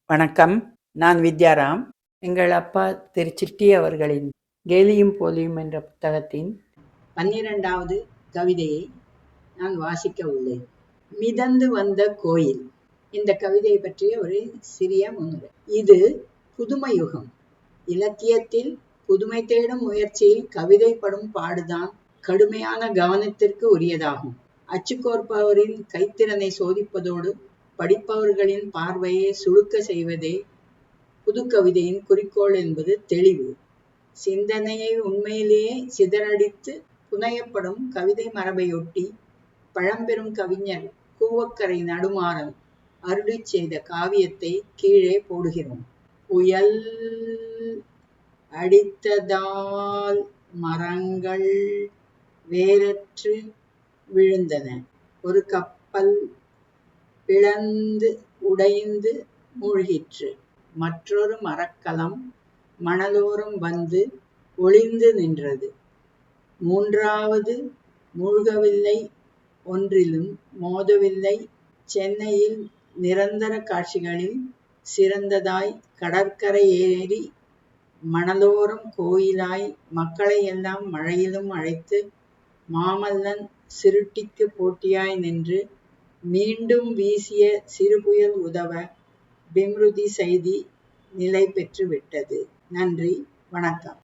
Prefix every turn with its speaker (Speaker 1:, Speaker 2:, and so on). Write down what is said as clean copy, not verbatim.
Speaker 1: வணக்கம். நான் வித்யாராம். எங்கள் அப்பா திரு சிட்டி அவர்களின் கேலியும் போலியும் என்ற புத்தகத்தின் 12வது கவிதையை நான் வாசிக்க உள்ளேன். மிதந்து வந்த கோயில். இந்த கவிதையை பற்றிய ஒரு சிறிய முன்னுரை. இது புதுமை யுகம். இலக்கியத்தில் புதுமை தேடும் முயற்சியில் கவிதை படும் பாடுதான் கடுமையான கவனத்திற்கு உரியதாகும். அச்சுக்கோர்ப்பவரின் கைத்திறனை சோதிப்பதோடு படிப்பவர்களின் பார்வையை சுழுக்க செய்வதே புதுக்கவிதையின் குறிக்கோள் என்பது தெளிவு. சிந்தனையை உண்மையிலேயே சிதறடித்து புனையப்படும் கவிதை மரபையொட்டி பழம்பெரும் கவிஞர் கூவக்கரை நடுமாறன் அருளிச் செய்த காவியத்தை கீழே போடுகிறோம். புயல் அடித்ததால் மரங்கள் வேரற்று விழுந்தன. ஒரு கப்பல் பிளந்து உடைந்து மூழ்கிற்று. மற்றொரு மரக்கலம் மணலோரம் வந்து ஒளிந்து நின்றது. மூன்றாவது மூழ்கவில்லை, ஒன்றிலும் மோதவில்லை. சென்னையில் நிரந்தர காட்சிகளில் சிறந்ததாய் கடற்கரை ஏறி மணலோரம் கோயிலாய் மக்களை எல்லாம் மழையிலும் அழைத்து மாமல்லன் சிருட்டிக்கு போட்டியாய் நின்று மீண்டும் வீசிய சிறுபுயல் உதவ பிம்ருதி செய்தி நிலை பெற்று விட்டது. நன்றி, வணக்கம்.